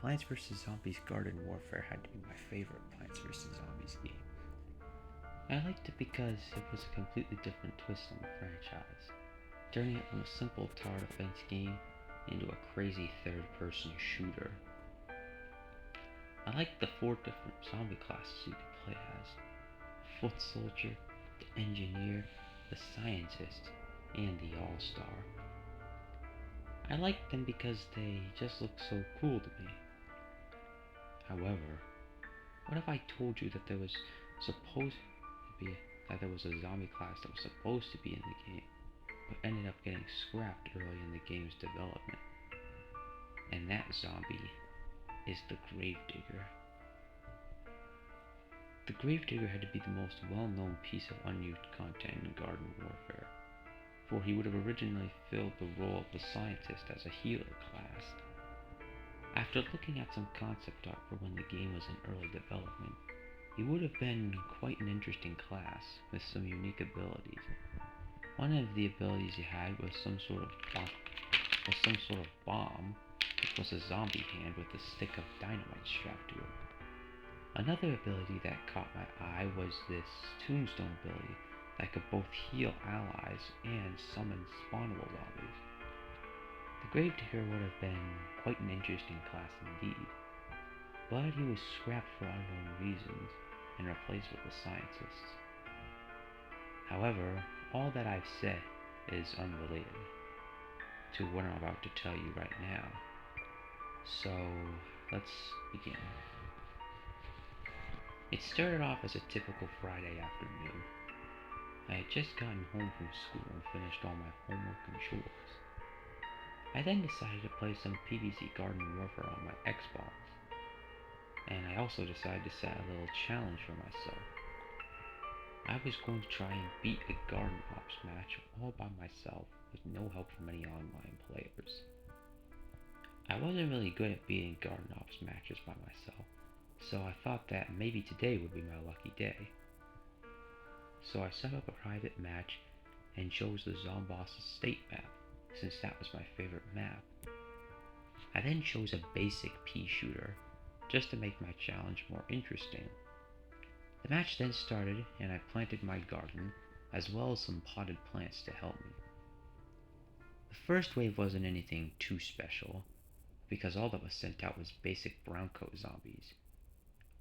Plants vs. Zombies Garden Warfare had to be my favorite Plants vs. Zombies game. I liked it because it was a completely different twist on the franchise, turning it from a simple tower defense game into a crazy third-person shooter. I liked the 4 different zombie classes you could play as: the foot soldier, the engineer, the scientist, and the all-star. I liked them because they just looked so cool to me. However, what if I told you that supposed to be there was a zombie class that was supposed to be in the game, but ended up getting scrapped early in the game's development? And that zombie is the gravedigger. The gravedigger had to be the most well-known piece of unused content in Garden Warfare, for he would have originally filled the role of the scientist as a healer class. After looking at some concept art for when the game was in early development, he would have been quite an interesting class with some unique abilities. One of the abilities he had was some sort of bomb, which was a zombie hand with a stick of dynamite strapped to it. Another ability that caught my eye was this tombstone ability that could both heal allies and summon spawnable zombies. The Gravedigger would have been quite an interesting class indeed, but he was scrapped for unknown reasons and replaced with the scientists. However, all that I've said is unrelated to what I'm about to tell you right now. So, let's begin. It started off as a typical Friday afternoon. I had just gotten home from school and finished all my homework and chores. I then decided to play some PvZ Garden Warfare on my Xbox, and I also decided to set a little challenge for myself. I was going to try and beat a Garden Ops match all by myself with no help from any online players. I wasn't really good at beating Garden Ops matches by myself, so I thought that maybe today would be my lucky day. So I set up a private match and chose the Zomboss Estate map, since that was my favorite map. I then chose a basic pea shooter, just to make my challenge more interesting. The match then started, and I planted my garden, as well as some potted plants to help me. The first wave wasn't anything too special, because all that was sent out was basic browncoat zombies.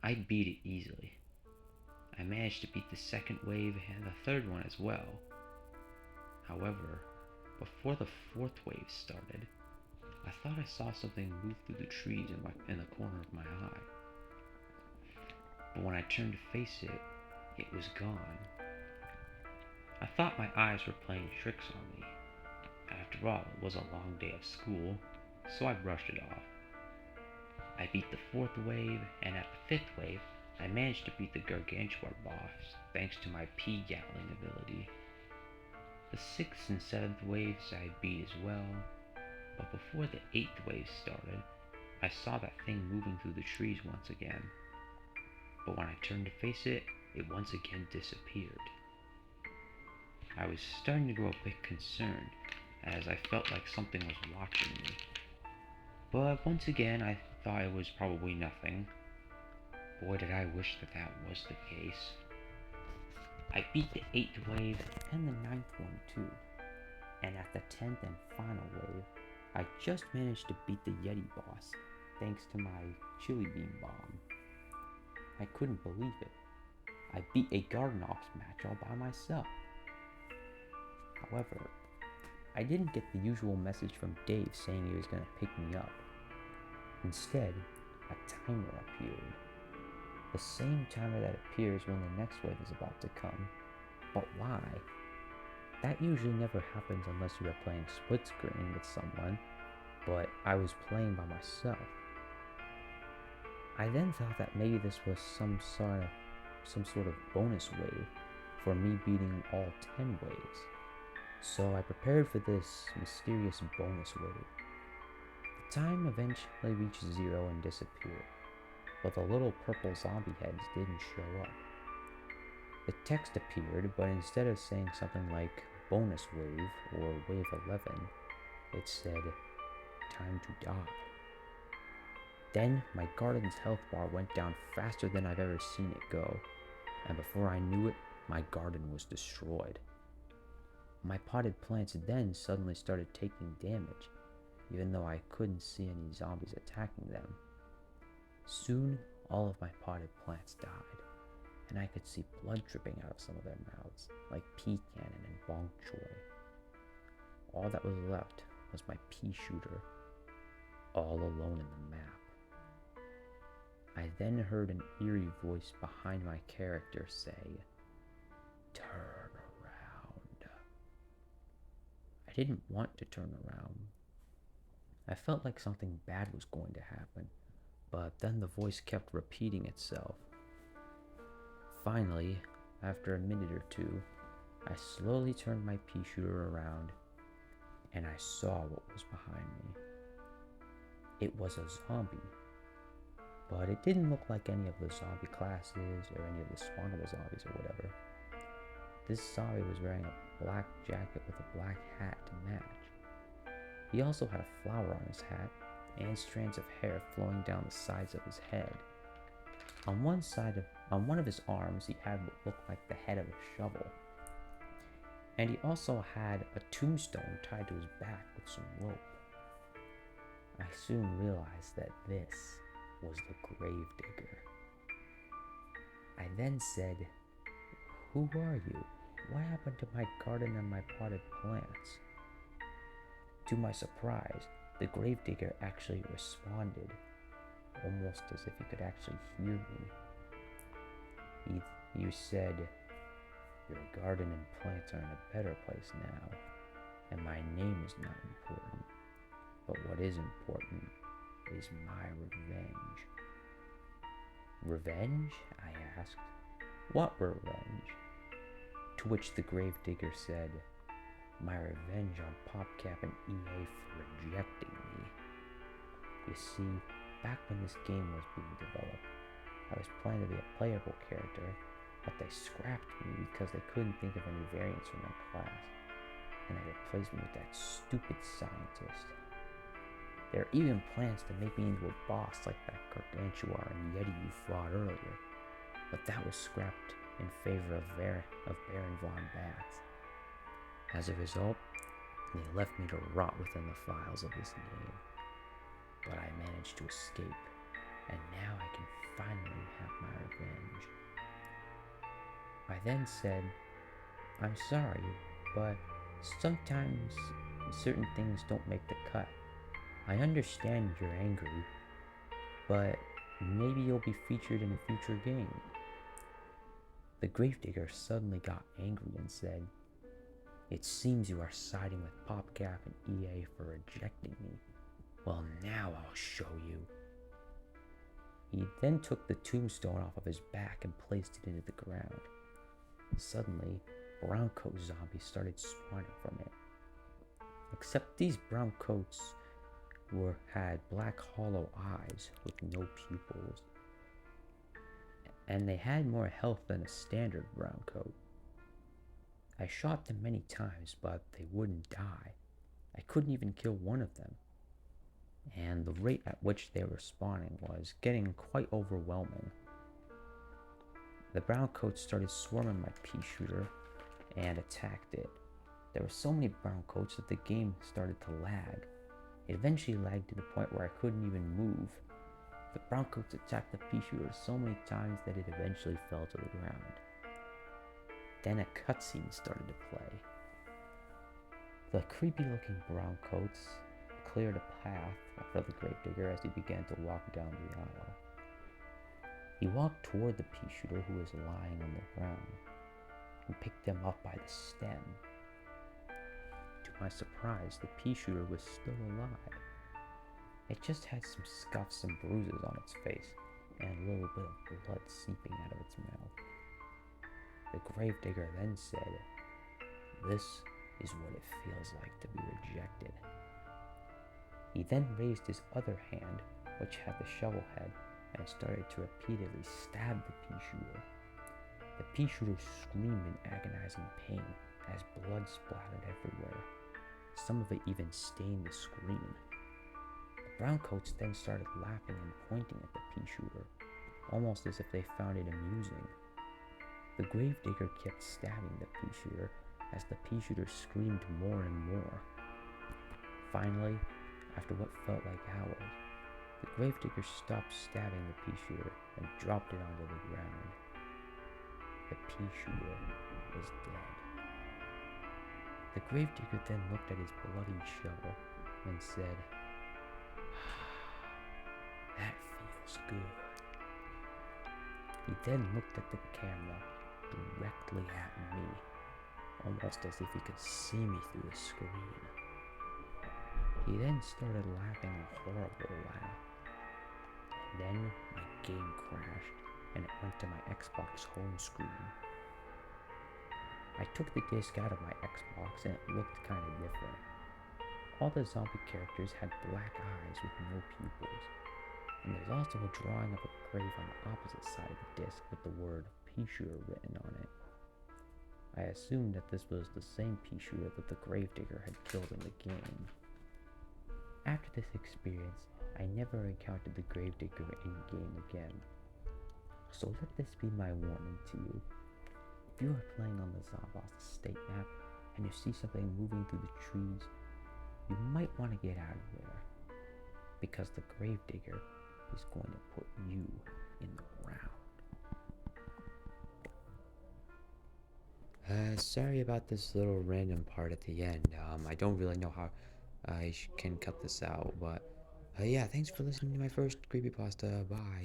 I beat it easily. I managed to beat the second wave and the third one as well. However, before the fourth wave started, I thought I saw something move through the trees in the corner of my eye. But when I turned to face it, it was gone. I thought my eyes were playing tricks on me. After all, it was a long day of school, so I brushed it off. I beat the fourth wave, and at the fifth wave, I managed to beat the Gargantuar boss thanks to my pea gatling ability. The sixth and seventh waves I beat as well, but before the eighth wave started, I saw that thing moving through the trees once again. But when I turned to face it, it once again disappeared. I was starting to grow a bit concerned, as I felt like something was watching me. But once again, I thought it was probably nothing. Boy, did I wish that was the case. I beat the 8th wave and the 9th one too. And at the 10th and final wave, I just managed to beat the Yeti boss, thanks to my chili bean bomb. I couldn't believe it. I beat a Garden Ops match all by myself. However, I didn't get the usual message from Dave saying he was going to pick me up. Instead, a timer appeared. The same timer that appears when the next wave is about to come. But why? That usually never happens unless you are playing split screen with someone, but I was playing by myself. I then thought that maybe this was some sort of bonus wave for me beating all 10 waves. So I prepared for this mysterious bonus wave. The time eventually reached 0 and disappeared, but the little purple zombie heads didn't show up. The text appeared, but instead of saying something like bonus wave or wave 11, it said time to die. Then my garden's health bar went down faster than I've ever seen it go, and before I knew it, my garden was destroyed. My potted plants then suddenly started taking damage, even though I couldn't see any zombies attacking them. Soon, all of my potted plants died, and I could see blood dripping out of some of their mouths, like pea cannon and bok choy. All that was left was my pea shooter, all alone in the map. I then heard an eerie voice behind my character say, "Turn around." I didn't want to turn around. I felt like something bad was going to happen, but then the voice kept repeating itself. Finally, after a minute or two, I slowly turned my pea shooter around, and I saw what was behind me. It was a zombie, but it didn't look like any of the zombie classes or any of the spawnable zombies or whatever. This zombie was wearing a black jacket with a black hat to match. He also had a flower on his hat and strands of hair flowing down the sides of his head. On one of his arms, he had what looked like the head of a shovel. And he also had a tombstone tied to his back with some rope. I soon realized that this was the gravedigger. I then said, "Who are you? What happened to my garden and my potted plants?" To my surprise, the gravedigger actually responded, almost as if he could actually hear me. You said, "Your garden and plants are in a better place now, and my name is not important. But what is important is my revenge." "Revenge?" I asked. "What revenge?" To which the gravedigger said, "My revenge on PopCap and EA for rejecting me. You see, back when this game was being developed, I was planning to be a playable character, but they scrapped me because they couldn't think of any variants for my class, and they replaced me with that stupid scientist. There are even plans to make me into a boss like that gargantuar and Yeti you fought earlier, but that was scrapped in favor of Baron von Bath. As a result, they left me to rot within the files of this game. But I managed to escape, and now I can finally have my revenge." I then said, "I'm sorry, but sometimes certain things don't make the cut. I understand you're angry, but maybe you'll be featured in a future game." The gravedigger suddenly got angry and said, "It seems you are siding with PopCap and EA for rejecting me. Well, now I'll show you." He then took the tombstone off of his back and placed it into the ground. Suddenly, brown coat zombies started spawning from it. Except these brown coats had black hollow eyes with no pupils, and they had more health than a standard brown coat. I shot them many times, but they wouldn't die. I couldn't even kill one of them, and the rate at which they were spawning was getting quite overwhelming. The brown coats started swarming my pea shooter and attacked it. There were so many brown coats that the game started to lag. It eventually lagged to the point where I couldn't even move. The brown coats attacked the pea shooter so many times that it eventually fell to the ground. Then a cutscene started to play. The creepy looking brown coats cleared a path for the gravedigger as he began to walk down the aisle. He walked toward the pea shooter, who was lying on the ground, and picked them up by the stem. To my surprise, the pea shooter was still alive. It just had some scuffs and bruises on its face, and a little bit of blood seeping out of its mouth. The gravedigger then said, "This is what it feels like to be rejected." He then raised his other hand, which had the shovel head, and started to repeatedly stab the pea shooter. The pea shooter screamed in agonizing pain as blood splattered everywhere. Some of it even stained the screen. The Browncoats then started laughing and pointing at the pea shooter, almost as if they found it amusing. The gravedigger kept stabbing the pea shooter as the pea shooter screamed more and more. Finally, after what felt like hours, the gravedigger stopped stabbing the pea shooter and dropped it onto the ground. The pea shooter was dead. The gravedigger then looked at his bloodied shovel and said, "That feels good." He then looked at the camera directly at me, almost as if he could see me through the screen. He then started laughing a horrible laugh. And then my game crashed and it went to my Xbox home screen. I took the disc out of my Xbox and it looked kind of different. All the zombie characters had black eyes with no pupils. And there's also a drawing of a grave on the opposite side of the disc with the word pea shooter written on it. I assumed that this was the same pea shooter that the gravedigger had killed in the game. After this experience, I never encountered the gravedigger in-game again. So let this be my warning to you. If you are playing on the Zombies state map and you see something moving through the trees, you might want to get out of there, because the gravedigger is going to put you in the ground. Sorry about this little random part at the end. I don't really know how I can cut this out, but yeah, thanks for listening to my first creepypasta. Bye.